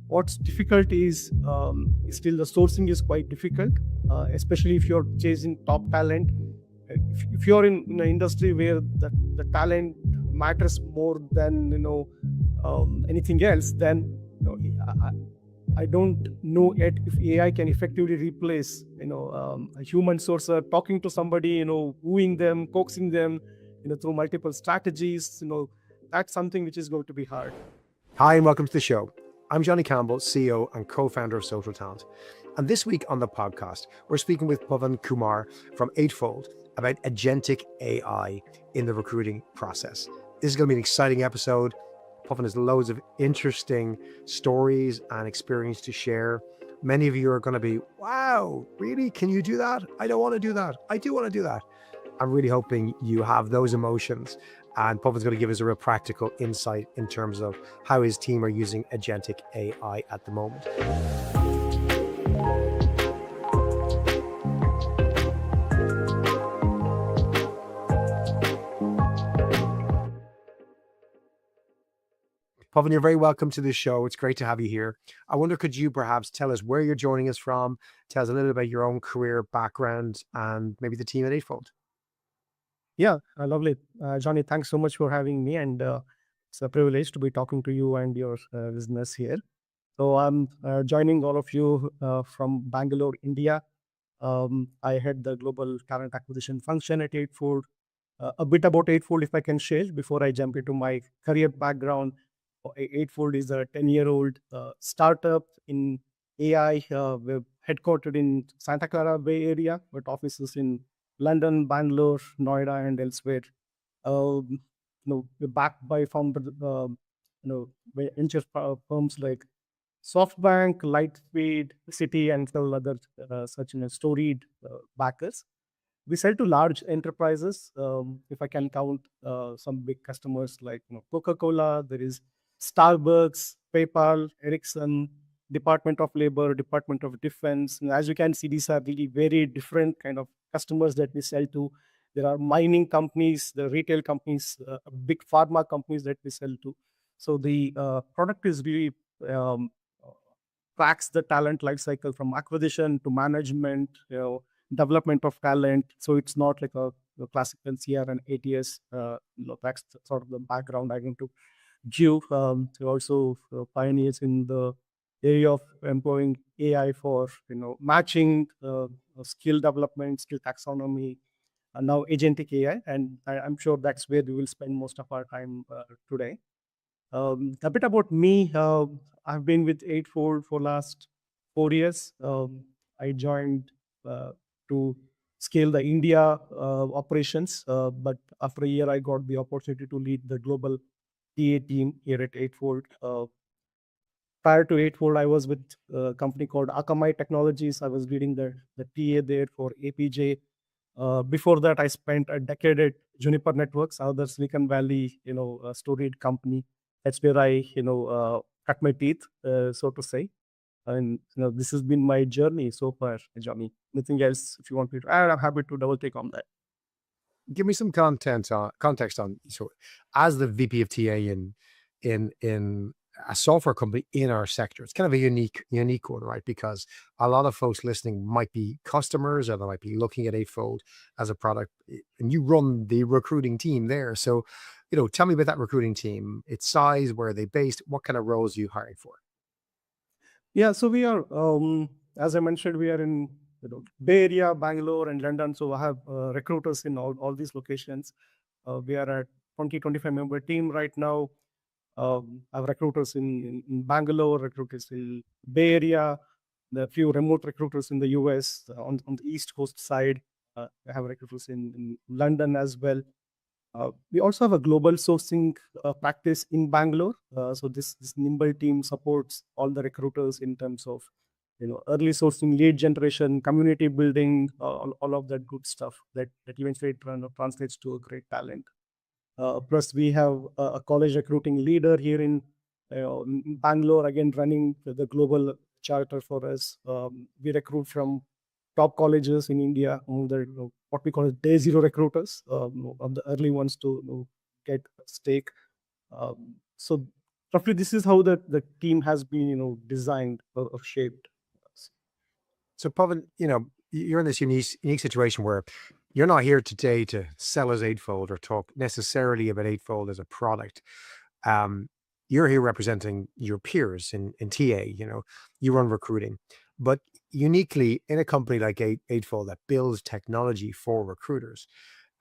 What's difficult is still the sourcing is quite difficult, especially if you're chasing top talent. If you're in an industry where the talent matters more than anything else, then I don't know yet if AI can effectively replace a human sourcer talking to somebody, wooing them, coaxing them, through multiple strategies. That's something which is going to be hard. Hi, and welcome to the show. I'm Johnny Campbell, CEO and co-founder of Social Talent. And this week on the podcast, we're speaking with Pavan Kumar from Eightfold about agentic AI in the recruiting process. This is going to be an exciting episode. Pavan has loads of interesting stories and experience to share. Many of you are going to be, wow, really? Can you do that? I don't want to do that. I do want to do that. I'm really hoping you have those emotions. And Pavan's going to give us a real practical insight in terms of how his team are using agentic AI at the moment. Pavan, you're very welcome to this show. It's great to have you here. I wonder, could you perhaps tell us where you're joining us from, tell us a little about your own career background and maybe the team at Eightfold? Yeah, lovely. Johnny, thanks so much for having me. And it's a privilege to be talking to you and your business here. So I'm joining all of you from Bangalore, India. I head the global talent acquisition function at Eightfold. A bit about Eightfold, if I can share, before I jump into my career background. Eightfold is a 10-year-old startup in AI. We're headquartered in Santa Clara Bay Area, with offices in London, Bangalore, Noida, and elsewhere. We're backed by founder, venture firms like SoftBank, Lightspeed, City, and several other such storied backers. We sell to large enterprises. If I can count some big customers like Coca-Cola, there is Starbucks, PayPal, Ericsson, Department of Labor, Department of Defense. And as you can see, these are really very different kind of customers that we sell to. There are mining companies, the retail companies, big pharma companies that we sell to. So the product is really um, tracks the talent life cycle from acquisition to management, development of talent. So it's not like a classical CR and ATS. That's sort of the background I want to give. To also pioneers in the area of employing AI for matching, skill development, skill taxonomy, and now agentic AI. And I'm sure that's where we will spend most of our time today. A bit about me. I've been with Eightfold for last 4 years. I joined to scale the India operations, but after a year, I got the opportunity to lead the global TA team here at Eightfold. Prior to Eightfold, I was with a company called Akamai Technologies. I was leading the TA there for APJ. Before that, I spent a decade at Juniper Networks, another Silicon Valley, storied company. That's where I, cut my teeth, so to say. And this has been my journey so far, Johnny. Anything else if you want me to add? I'm happy to double take on that. Give me some context on, so as the VP of TA in a software company in our sector, it's kind of a unique one, right? Because a lot of folks listening might be customers or they might be looking at Eightfold as a product, and you run the recruiting team there. So, tell me about that recruiting team, its size, where are they based, what kind of roles are you hiring for? Yeah, so we are, as I mentioned, we are in Bay Area, Bangalore, and London. So I have recruiters in all these locations. We are at 25 member team right now. I have recruiters in Bangalore, recruiters in Bay Area, the few remote recruiters in the US on the East Coast side. I have recruiters in London as well. We also have a global sourcing practice in Bangalore. So this nimble team supports all the recruiters in terms of early sourcing, lead generation, community building, all of that good stuff that eventually translates to a great talent. Plus, we have a college recruiting leader here in Bangalore, again running the global charter for us. We recruit from top colleges in India, what we call day zero recruiters, of the early ones to get a stake. So roughly this is how the team has been, designed or shaped. So, Pavan, you're in this unique situation where you're not here today to sell as Eightfold or talk necessarily about Eightfold as a product. Um, you're here representing your peers in TA. You run recruiting, but uniquely in a company like Eightfold that builds technology for recruiters,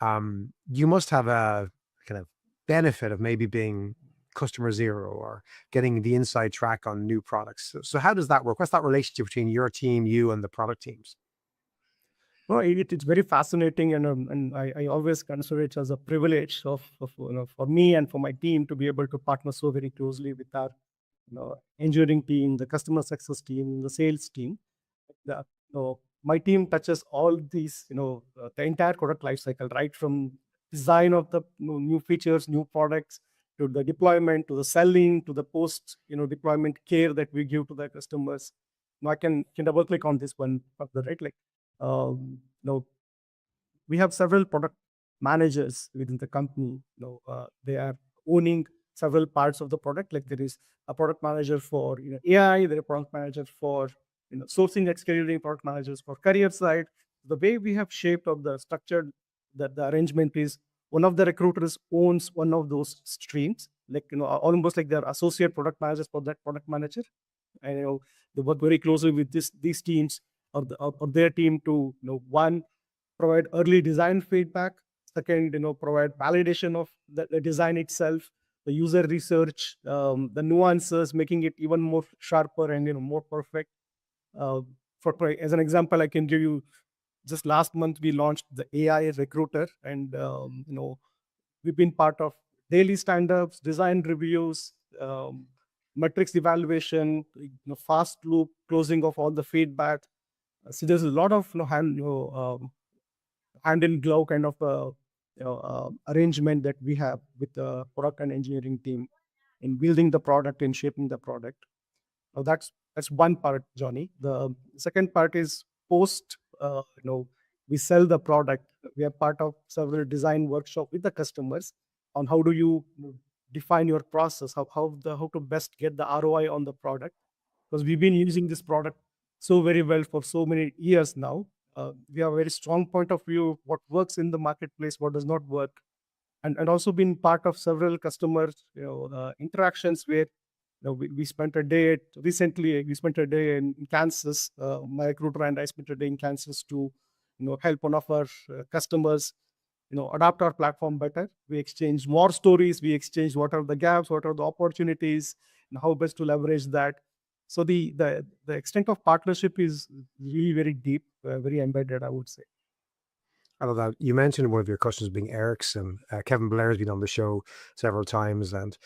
you must have a kind of benefit of maybe being customer zero or getting the inside track on new products. So how does that work? What's that relationship between your team, you, and the product teams? Well, it's very fascinating, and I always consider it as a privilege of for me and for my team to be able to partner so very closely with our engineering team, the customer success team, the sales team. The, my team touches all these, the entire product life cycle, right from design of the new features, new products, to the deployment, to the selling, to the post, deployment care that we give to the customers. Now I can double click on this one, right? Like, we have several product managers within the company. They are owning several parts of the product. Like there is a product manager for AI, there are product manager for sourcing experience, product managers for career side. The way we have shaped of the structured that the arrangement is one of the recruiters owns one of those streams, like almost like they're associate product managers for that product manager. And they work very closely with these teams or their team to one, provide early design feedback. Second, provide validation of the design itself, the user research, the nuances, making it even more sharper and more perfect. Uh, as an example, I can give you, just last month we launched the AI recruiter, and we've been part of daily stand-ups, design reviews, metrics evaluation, fast loop closing of all the feedback. So there's a lot of hand in glove kind of arrangement that we have with the product and engineering team in building the product and shaping the product. Now that's one part, Johnny. The second part is post. We sell the product. We are part of several design workshop with the customers on how do you define your process, how to best get the ROI on the product, because we've been using this product so very well for so many years now. We have a very strong point of view what works in the marketplace, what does not work, and also been part of several customers interactions where we spent a day recently. We spent a day in Kansas. My recruiter and I spent a day in Kansas to help one of our customers adapt our platform better. We exchanged more stories. We exchanged what are the gaps, what are the opportunities, and how best to leverage that. So the extent of partnership is really very deep, very embedded, I would say. I love that. You mentioned one of your customers being Ericsson. Kevin Blair has been on the show several times, and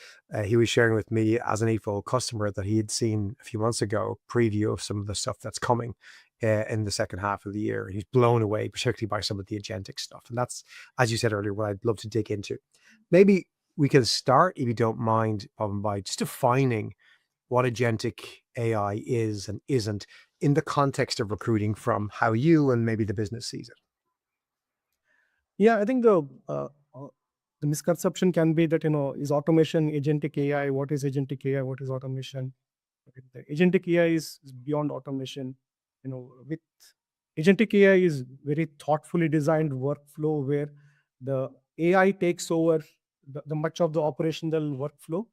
he was sharing with me as an Eightfold customer that he had seen a few months ago preview of some of the stuff that's coming in the second half of the year. He's blown away, particularly by some of the agentic stuff. And that's, as you said earlier, what I'd love to dig into. Maybe we can start, if you don't mind, Pavan, by just defining what agentic AI is and isn't in the context of recruiting from how you and maybe the business sees it. Yeah, I think the misconception can be that is automation agentic AI? What is agentic AI? What is automation? Okay, the agentic AI is beyond automation. With agentic AI is very thoughtfully designed workflow where the AI takes over the much of the operational workflow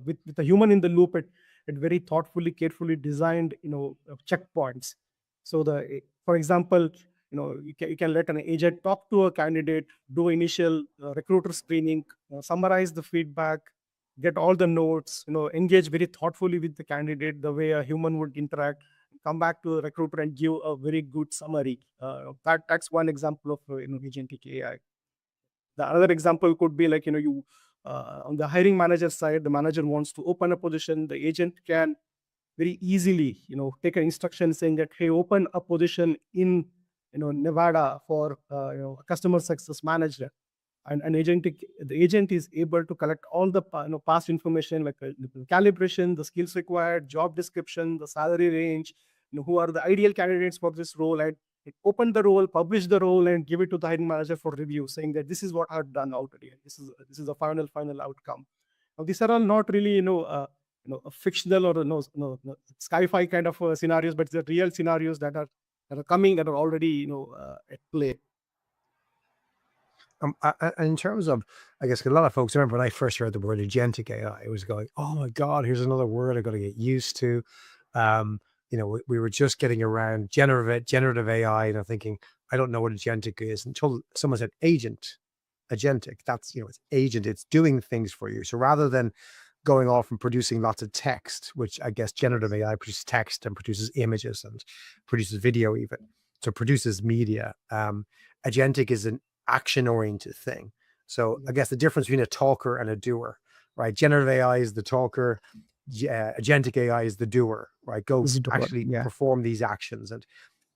with the human in the loop. It very thoughtfully, carefully designed checkpoints. So for example, you can let an agent talk to a candidate, do initial recruiter screening, summarize the feedback, get all the notes, engage very thoughtfully with the candidate the way a human would interact, come back to the recruiter and give a very good summary. That's one example of agentic AI. The other example could be like you on the hiring manager side, the manager wants to open a position, the agent can very easily take an instruction saying that, hey, open a position in Nevada for a customer success manager. And the agent is able to collect all the past information, like the calibration, the skills required, job description, the salary range, who are the ideal candidates for this role, and open the role, publish the role, and give it to the hiring manager for review, saying that this is what I've done already. This is the final outcome. Now, these are all not really, fictional or sci-fi kind of scenarios, but the real scenarios that are coming, that are already, at play. In terms of, I guess a lot of folks remember when I first heard the word agentic AI, it was going, "Oh my God, here's another word I got to get used to." Um, we were just getting around generative AI, and I'm thinking, I don't know what agentic is until someone said agentic. That's it's agent, it's doing things for you. So rather than going off and producing lots of text, which I guess generative AI produces text and produces images and produces video even. So produces media. Agentic is an action-oriented thing. So I guess the difference between a talker and a doer, right? Generative AI is the talker, agentic AI is the doer, right? Go This is the word. actually Yeah. perform these actions. And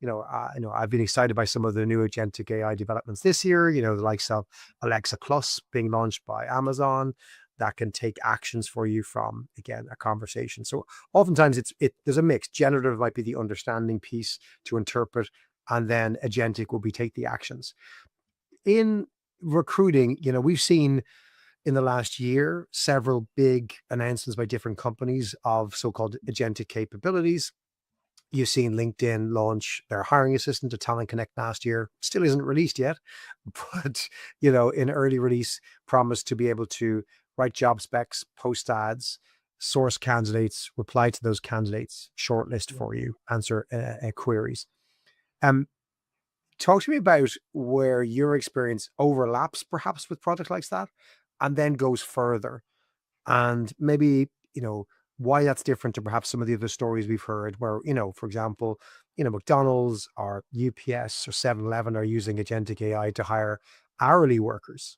I've been excited by some of the new agentic AI developments this year. The likes of Alexa Plus being launched by Amazon that can take actions for you from, again, a conversation. So oftentimes there's a mix. Generative might be the understanding piece to interpret, and then agentic will be take the actions. In recruiting, we've seen in the last year several big announcements by different companies of so-called agentic capabilities. You've seen LinkedIn launch their hiring assistant to Talent Connect last year. Still isn't released yet, but in early release, promised to be able to write job specs, post ads, source candidates, reply to those candidates, shortlist for you, answer queries. Talk to me about where your experience overlaps perhaps with products like that, and then goes further, and maybe why that's different to perhaps some of the other stories we've heard where for example McDonald's or UPS or 7-Eleven are using agentic AI to hire hourly workers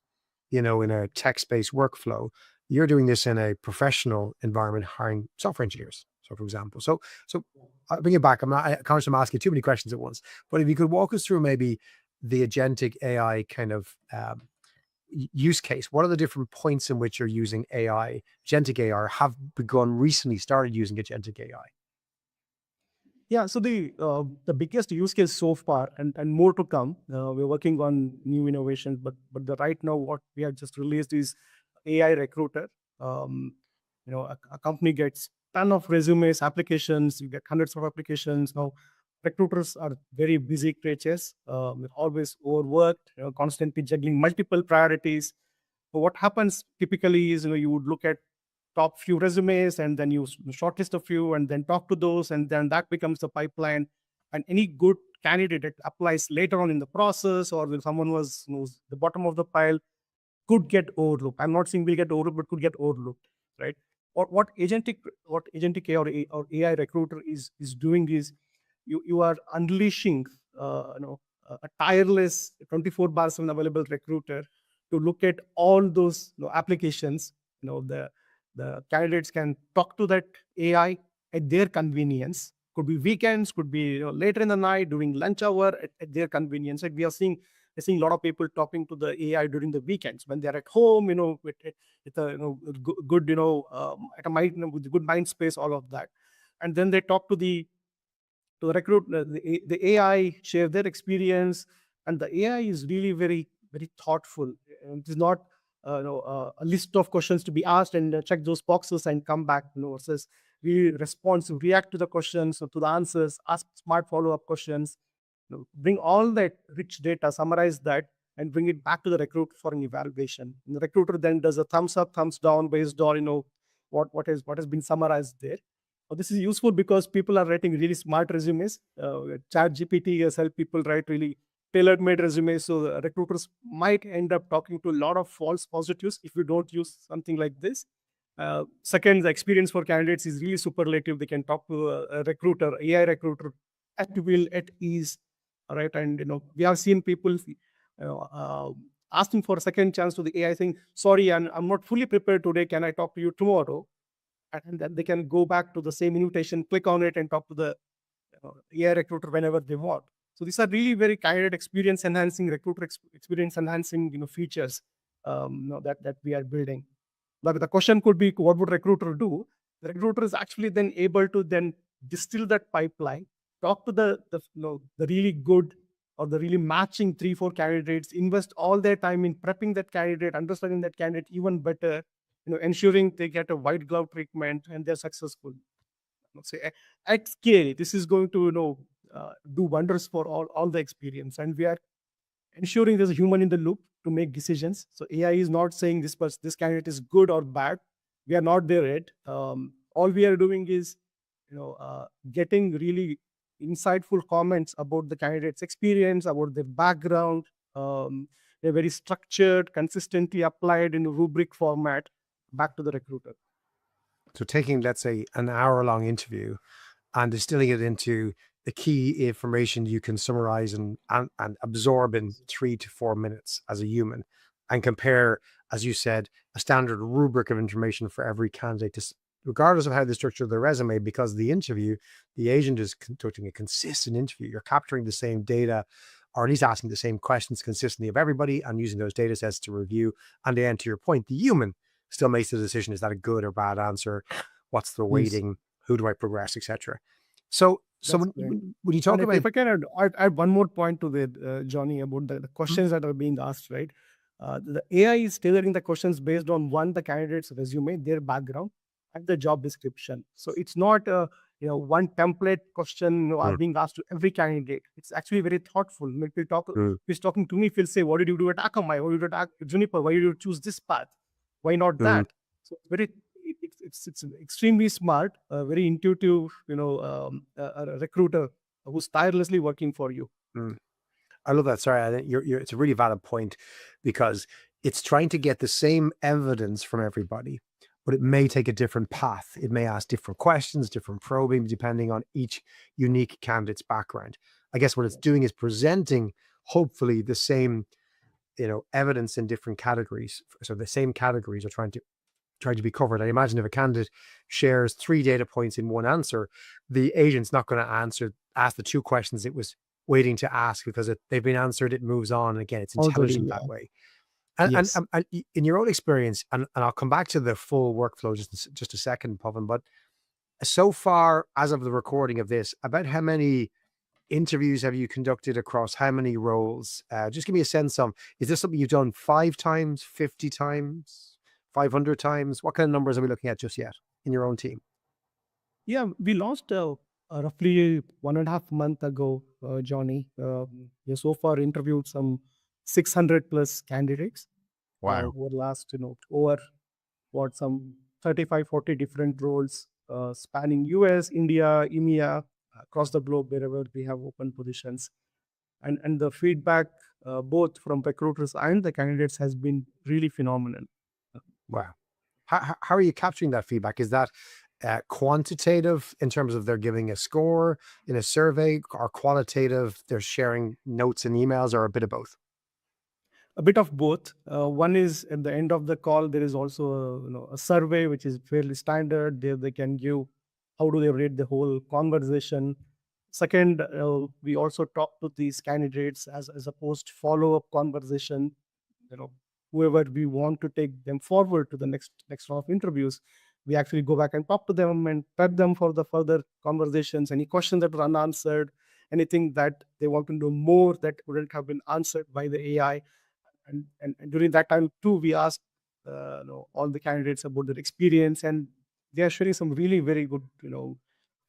in a text-based workflow. You're doing this in a professional environment, hiring software engineers, so for example. So I'll bring it back. I'm conscious I'm asking too many questions at once, but if you could walk us through maybe the agentic AI kind of use case. What are the different points in which you're using AI, agentic AI, or have recently started using agentic AI? Yeah, so the biggest use case so far, and more to come. We're working on new innovations, but right now what we have just released is AI recruiter. A company gets ton of resumes, applications. You get hundreds of applications now. Recruiters are very busy creatures, always overworked, constantly juggling multiple priorities. So what happens typically is, you would look at top few resumes, and then you shortlist a few and then talk to those, and then that becomes the pipeline. And any good candidate that applies later on in the process, or when someone was the bottom of the pile, could get overlooked. I'm not saying will get overlooked, but could get overlooked, right? Or what agentic AI or AI recruiter is doing is, you are unleashing a tireless 24/7 available recruiter to look at all those applications. The candidates can talk to that AI at their convenience. Could be weekends, could be later in the night during lunch hour, at their convenience. Like we're seeing a lot of people talking to the AI during the weekends when they're at home, with a good, at a mind, with good mind space, all of that. And then they talk to recruit the AI, share their experience, and the AI is really very very thoughtful. It is not a list of questions to be asked and check those boxes and come back. Versus we respond, to react to the questions, to the answers, ask smart follow up questions, bring all that rich data, summarize that, and bring it back to the recruiter for an evaluation. And the recruiter then does a thumbs up, thumbs down based on what has been summarized there. This is useful because people are writing really smart resumes. Chat GPT has helped people write really tailored made resumes. So the recruiters might end up talking to a lot of false positives if you don't use something like this. Second, the experience for candidates is really superlative. They can talk to a recruiter, AI recruiter, at will, at ease. All right. And we have seen people asking for a second chance to the AI, saying, sorry, I'm not fully prepared today. Can I talk to you tomorrow? And then they can go back to the same invitation, click on it, and talk to the AI recruiter whenever they want. So these are really very candidate experience enhancing, recruiter experience enhancing features that we are building. But the question could be, what would recruiter do? The recruiter is actually then able to then distill that pipeline, talk to the really good or the really matching 3-4 candidates, invest all their time in prepping that candidate, understanding that candidate even better, ensuring they get a white glove treatment and they're successful. Let's say at scale, this is going to do wonders for all the experience, and we are ensuring there's a human in the loop to make decisions. So AI is not saying this candidate is good or bad. We are not there yet. All we are doing is getting really insightful comments about the candidate's experience, about their background. They're very structured, consistently applied in a rubric format back to the recruiter. So taking, let's say, an hour-long interview and distilling it into the key information you can summarize and absorb in 3 to 4 minutes as a human, and compare, as you said, a standard rubric of information for every candidate, regardless of how they structure their resume, because the interview, the agent is conducting a consistent interview. You're capturing the same data, or at least asking the same questions consistently of everybody and using those data sets to review. And then, to your point, the human still makes the decision: is that a good or bad answer? What's the Yes, weighting? Who do I progress, etc. So that's when, correct. when you And talk about, if I can add one more point to that, Johnny, about the hmm, questions that are being asked, right? The AI is tailoring the questions based on one, the candidate's resume, their background, and the job description. So it's not one template question are hmm, being asked to every candidate. It's actually very thoughtful. If hmm, he's talking to me, if he'll say, "What did you do at Akamai? What did you do at Juniper? Why did you choose this path? Why not hmm, that?" So it's extremely smart, very intuitive, a recruiter who's tirelessly working for you. hmm. I love that. Sorry, I think it's a really valid point, because it's trying to get the same evidence from everybody, but it may take a different path. It may ask different questions, different probing, depending on each unique candidate's background. I guess what it's doing is presenting, hopefully, the same, evidence in different categories. So the same categories are trying to be covered. I imagine if a candidate shares 3 data points in one answer, the agent's not going to ask the 2 questions it was waiting to ask, because they've been answered. It moves on. Again, it's Already, intelligent that yeah. way. And, Yes. in your own experience, and I'll come back to the full workflow just a second, Pavan, but so far, as of the recording of this, about how many interviews have you conducted across how many roles? Just give me a sense of, is this something you've done 5 times, 50 times, 500 times? What kind of numbers are we looking at just yet in your own team? Yeah, we launched roughly 1.5 month ago, Johnny. We so far interviewed some 600 plus candidates Wow. over last, over what, some 35, 40 different roles, spanning US, India, EMEA, across the globe, wherever we have open positions. And the feedback, both from recruiters and the candidates, has been really phenomenal. Wow. How are you capturing that feedback? Is that quantitative in terms of they're giving a score in a survey, or qualitative, they're sharing notes and emails, or a bit of both? A bit of both. One is at the end of the call, there is also a survey which is fairly standard. There they can give how do they rate the whole conversation. Second, we also talk to these candidates as a post follow up conversation. You know, whoever we want to take them forward to the next round of interviews, we actually go back and talk to them and prep them for the further conversations. Any questions that were unanswered, anything that they want to know more that wouldn't have been answered by the AI, and during that time too, we asked all the candidates about their experience, and they are sharing some really very good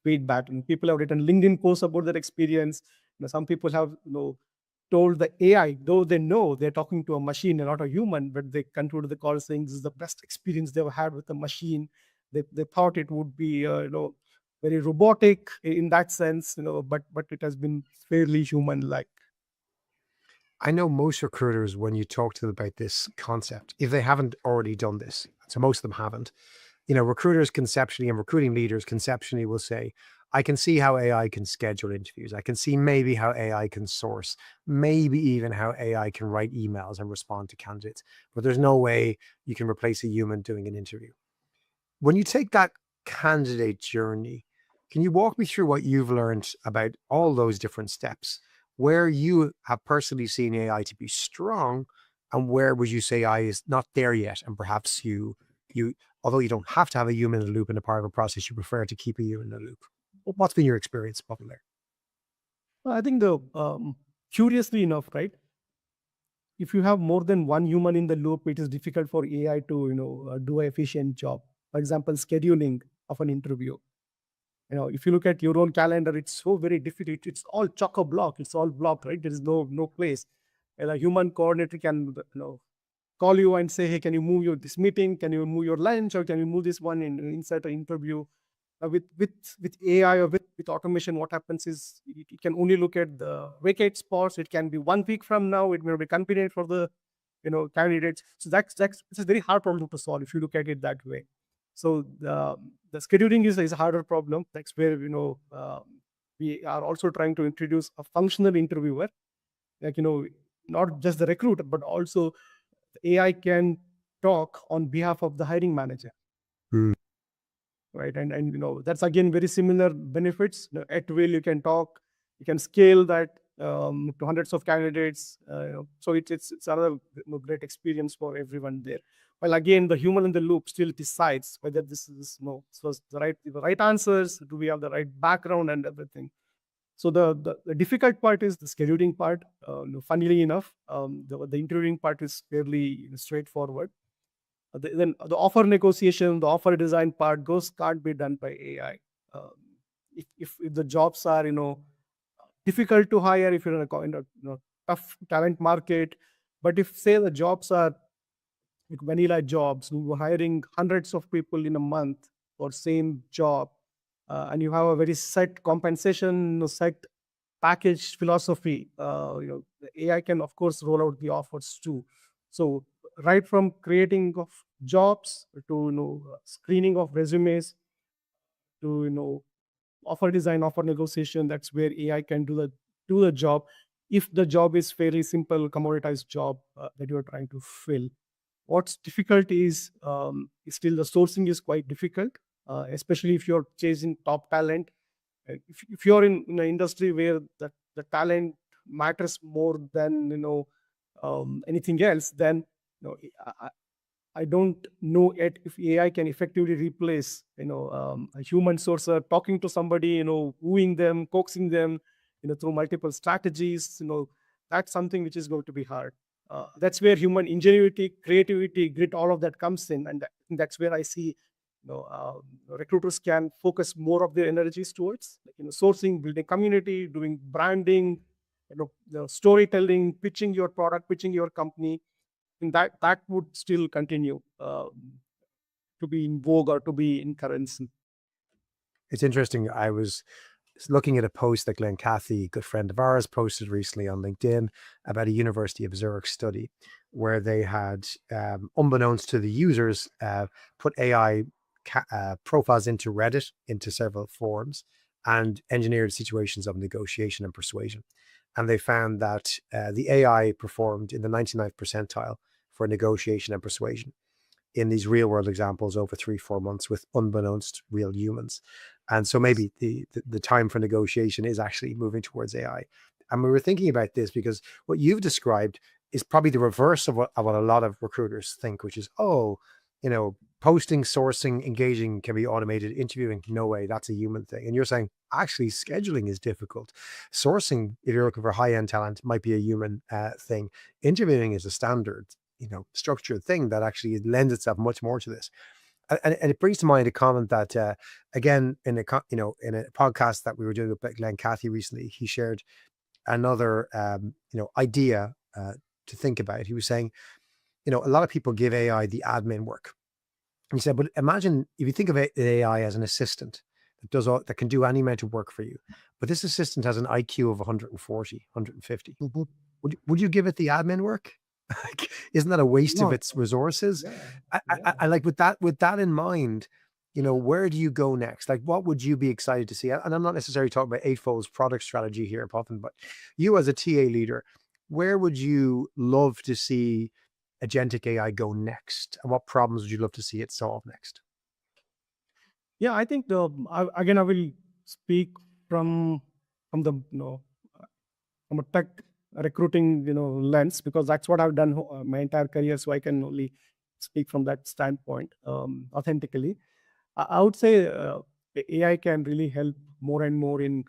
feedback. And people have written LinkedIn posts about their experience. Some people have told the AI, though they know they're talking to a machine and not a human, but they concluded the call saying this is the best experience they've had with a machine. They thought it would be very robotic in that sense, but it has been fairly human like. I know most recruiters, when you talk to them about this concept, if they haven't already done this, so most of them haven't, recruiters conceptually and recruiting leaders conceptually will say, I can see how AI can schedule interviews. I can see maybe how AI can source, maybe even how AI can write emails and respond to candidates. But there's no way you can replace a human doing an interview. When you take that candidate journey, can you walk me through what you've learned about all those different steps, where you have personally seen AI to be strong, and where would you say AI is not there yet, and perhaps you although you don't have to have a human in the loop in a part of a process, you prefer to keep a human in the loop? What's been your experience, Pavan, there? I think the curiously enough, right? if you have more than one human in the loop, it is difficult for AI to do an efficient job. For example, scheduling of an interview. If you look at your own calendar, it's so very difficult. It's all chock a block. It's all blocked, right? There is no place. And a human coordinator can call you and say, hey, can you move your this meeting? Can you move your lunch, or can you move this one in inside an interview? With AI or with automation, what happens is it can only look at the vacant spots. It can be 1 week from now. It may be convenient for the candidates. So that's it's a very hard problem to solve if you look at it that way. So the scheduling is a harder problem. That's where we are also trying to introduce a functional interviewer, like not just the recruiter, but also the AI can talk on behalf of the hiring manager, Mm. right? And that's again very similar benefits. At will you can talk, you can scale that to hundreds of candidates. So it's another great experience for everyone there. Well, again, the human in the loop still decides whether this is so the right answers. Do we have the right background and everything? So the difficult part is the scheduling part. Funnily enough, the interviewing part is fairly straightforward. Then the offer negotiation, the offer design part, those can't be done by AI. Um, if the jobs are difficult to hire, if you're in a tough talent market, but if say the jobs are like vanilla jobs, we were hiring hundreds of people in a month for same job, and you have a very set compensation, set package philosophy. The AI can of course roll out the offers too. So right from creating of jobs to screening of resumes to offer design, offer negotiation, that's where AI can do the job. If the job is fairly simple, commoditized job that you're trying to fill, what's difficult is still the sourcing is quite difficult, especially if you're chasing top talent. If you're in an industry where the talent matters more than anything else, then you know, I, I don't know yet if AI can effectively replace, a human sourcer talking to somebody, wooing them, coaxing them, through multiple strategies. That's something which is going to be hard. That's where human ingenuity, creativity, grit, all of that comes in, and that's where I see, recruiters can focus more of their energies towards, like, sourcing, building community, doing branding, storytelling, pitching your product, pitching your company, and that would still continue to be in vogue or to be in currency. It's interesting. I was looking at a post that Glenn Cathy, a good friend of ours, posted recently on LinkedIn about a University of Zurich study where they had, unbeknownst to the users, put AI profiles into Reddit into several forums and engineered situations of negotiation and persuasion. And they found that the AI performed in the 99th percentile for negotiation and persuasion in these real world examples over 3-4 months with unbeknownst real humans. And so maybe the time for negotiation is actually moving towards AI. And we were thinking about this because what you've described is probably the reverse of what a lot of recruiters think, which is, oh, posting, sourcing, engaging can be automated. Interviewing, no way, that's a human thing. And you're saying actually scheduling is difficult. Sourcing, if you're looking for high-end talent, might be a human thing. Interviewing is a standard, structured thing that actually lends itself much more to this. And it brings to mind a comment that, again, in a podcast that we were doing with Glenn Cathy recently, he shared another idea to think about. He was saying, a lot of people give AI the admin work. And he said, but imagine if you think of AI as an assistant that can do any amount of work for you, but this assistant has an IQ of 140, 150. Mhm. Would you give it the admin work? Like, isn't that a waste of No, its resources? yeah, I like with that in mind, where do you go next? Like, what would you be excited to see? And I'm not necessarily talking about Eightfold's product strategy here, Puffin, but you as a TA leader, where would you love to see agentic AI go next? And what problems would you love to see it solve next? yeah. I think again I will speak from the from a tech recruiting lens, because that's what I've done my entire career. So I can only speak from that standpoint authentically. I would say AI can really help more and more in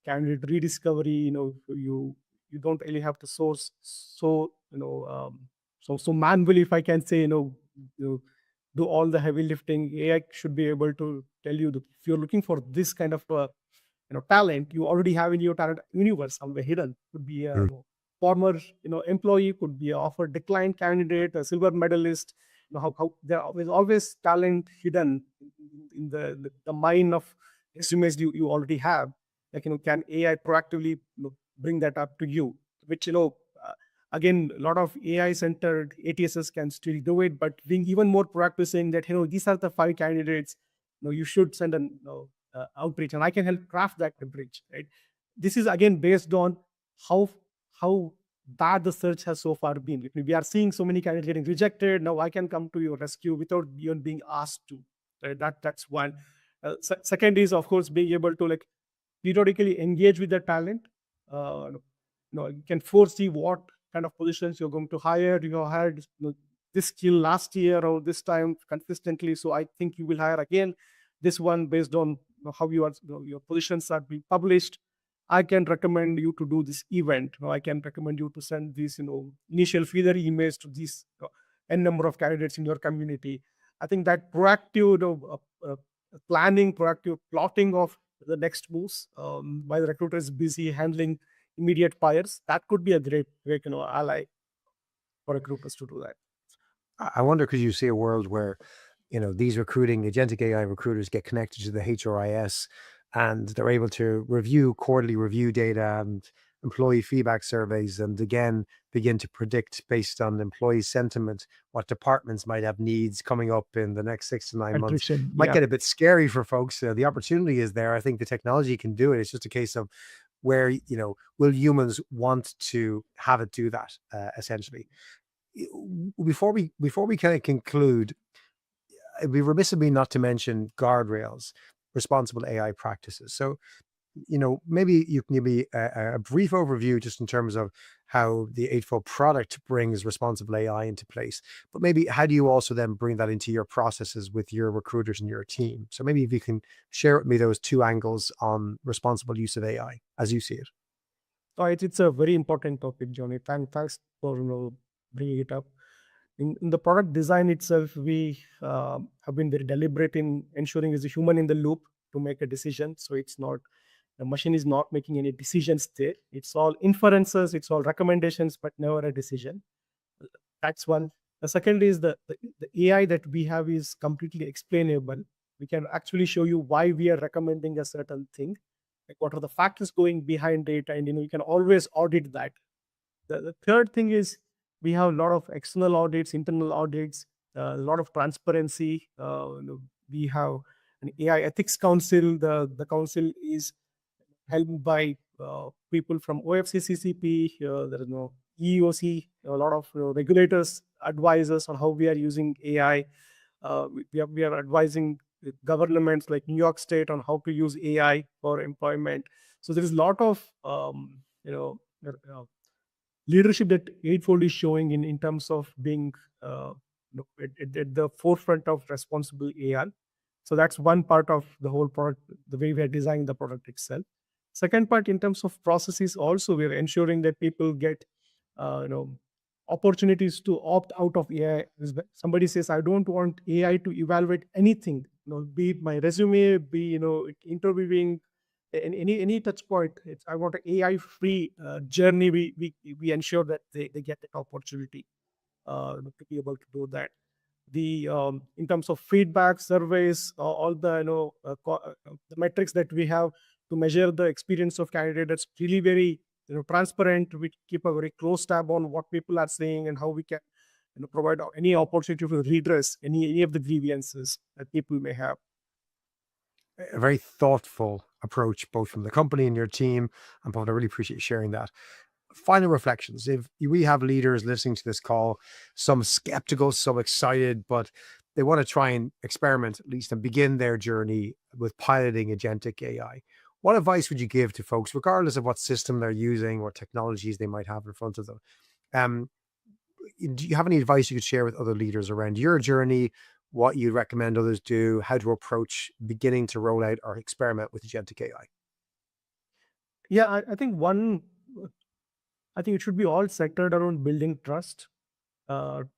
candidate rediscovery. You don't really have to source so so manually, if I can say, you do all the heavy lifting. AI should be able to tell you that if you're looking for this kind of talent you already have in your talent universe somewhere hidden. Could be a Mm. former employee, could be a offer declined candidate, a silver medalist. How there always talent hidden in the mine of resumes you already have. Like, can AI proactively bring that up to you, which uh, again, a lot of AI centered ATSs can still do it, but being even more proactive, saying that these are the five candidates, you should send an outreach, and I can help craft that outreach, right? This is again based on how how bad the search has so far been. If we are seeing so many candidates getting rejected, now I can come to your rescue without even being asked to. Right? That's one. Second is, of course, being able to like periodically engage with the talent. You can foresee what kind of positions you're going to hire. You hired this skill last year or this time consistently, so I think you will hire again this one based on how your positions are being published. I can recommend you to do this event. I can recommend you to send these initial feeder emails to these n number of candidates in your community. I think that proactive planning, proactive plotting of the next moves, while the recruiter is busy handling immediate fires, that could be a great ally for recruiters to do that. I wonder, could you see a world where, these recruiting agentic AI recruiters get connected to the HRIS and they're able to review quarterly review data and employee feedback surveys, and again begin to predict based on employee sentiment what departments might have needs coming up in the next 6 to 9 months. Attrition, Might yeah. get a bit scary for folks. The opportunity is there. I think the technology can do it. It's just a case of where, will humans want to have it do that, essentially. Before we kind of conclude, it'd be remiss of me not to mention guardrails, responsible AI practices. So, maybe you can give me a brief overview just in terms of how the Eightfold product brings responsible AI into place, but maybe how do you also then bring that into your processes with your recruiters and your team? So maybe if you can share with me those two angles on responsible use of AI as you see it. So it's a very important topic, Johnny. Thanks for bringing it up. In the product design itself, we have been very deliberate in ensuring is a human in the loop to make a decision. So it's not the machine is not making any decisions there. It's all inferences, it's all recommendations, but never a decision. That's one. The second is the AI that we have is completely explainable. We can actually show you why we are recommending a certain thing, like what are the factors going behind it, and you can always audit that. The third thing is we have a lot of external audits, internal audits, a lot of transparency. We have an AI ethics council. The council is helped by people from OFCCCP. There is no EEOC, a lot of regulators advise us on how we are using AI. We are advising the governments like New York State on how to use AI for employment. So there is a lot of leadership that Eightfold is showing in terms of being at the forefront of responsible AI. So that's one part of the whole product, the way we are designing the product itself. Second part, in terms of processes, also we are ensuring that people get, uh, you know, opportunities to opt out of AI. Somebody says, I don't want AI to evaluate anything, be it my resume, be interviewing, any touch point. I want an AI free journey. We ensure that they get that opportunity to be able to do that. The in terms of feedback surveys, all the the metrics that we have to measure the experience of candidate, that's really very transparent. We keep a very close tab on what people are saying and how we can provide any opportunity to redress any of the grievances that people may have. A very thoughtful approach, both from the company and your team. And Paul, I really appreciate you sharing that. Final reflections. If we have leaders listening to this call, some skeptical, some excited, but they want to try and experiment at least and begin their journey with piloting agentic AI, what advice would you give to folks, regardless of what system they're using or technologies they might have in front of them? Um, do you have any advice you could share with other leaders around your journey, what you recommend others do, how to approach beginning to roll out or experiment with agentic AI? Yeah, I think one I think it should be all centered around building trust.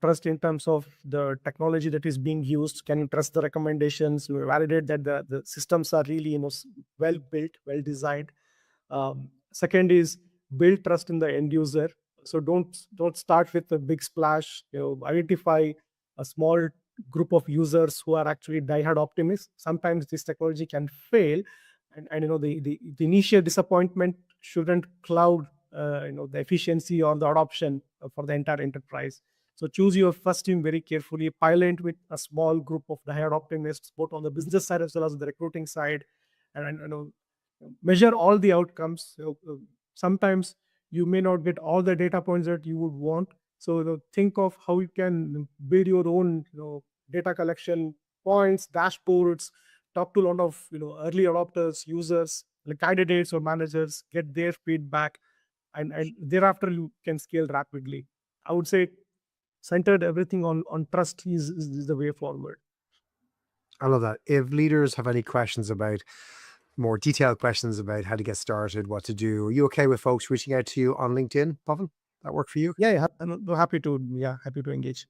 Trust in terms of the technology that is being used. Can you trust the recommendations? You validate that the systems are really well built, well designed. Second is build trust in the end user. So don't start with a big splash. Identify a small group of users who are actually diehard optimists. Sometimes this technology can fail, and the initial disappointment shouldn't cloud the efficiency or the adoption for the entire enterprise. So choose your first team very carefully. Pilot with a small group of diehard optimists, both on the business side as well as the recruiting side, and measure all the outcomes. Sometimes you may not get all the data points that you would want. So think of how you can build your own data collection points, dashboards. Talk to a lot of early adopters, users, like candidates or managers, get their feedback, and thereafter you can scale rapidly. I would say centered everything on trust is the way forward. I love that. If leaders have any questions about more detailed questions about how to get started, what to do, are you okay with folks reaching out to you on LinkedIn, Pavan? That work for you? Yeah, I'm happy to engage.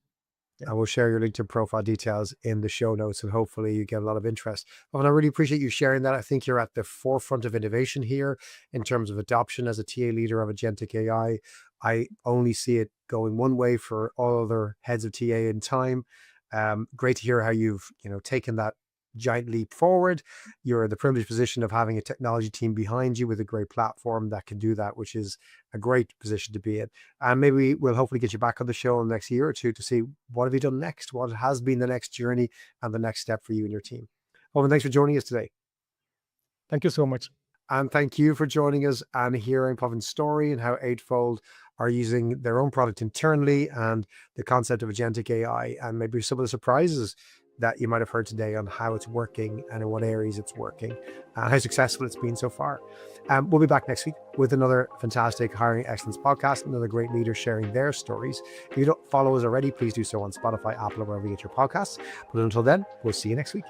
Yeah. I will share your LinkedIn profile details in the show notes, and hopefully you get a lot of interest. Pavan, I really appreciate you sharing that. I think you're at the forefront of innovation here in terms of adoption as a TA leader of Agentic AI. I only see it going one way for all other heads of TA in time. Great to hear how you've taken that giant leap forward. You're in the privileged position of having a technology team behind you with a great platform that can do that, which is a great position to be in. And maybe we'll hopefully get you back on the show in the next year or two to see what have you done next, what has been the next journey and the next step for you and your team. Pavan, thanks for joining us today. Thank you so much. And thank you for joining us and hearing Pavan's story and how Eightfold are using their own product internally and the concept of agentic AI, and maybe some of the surprises that you might have heard today on how it's working and in what areas it's working and how successful it's been so far. We'll be back next week with another fantastic Hiring Excellence podcast, another great leader sharing their stories. If you don't follow us already, please do so on Spotify, Apple, or wherever you get your podcasts. But until then, we'll see you next week.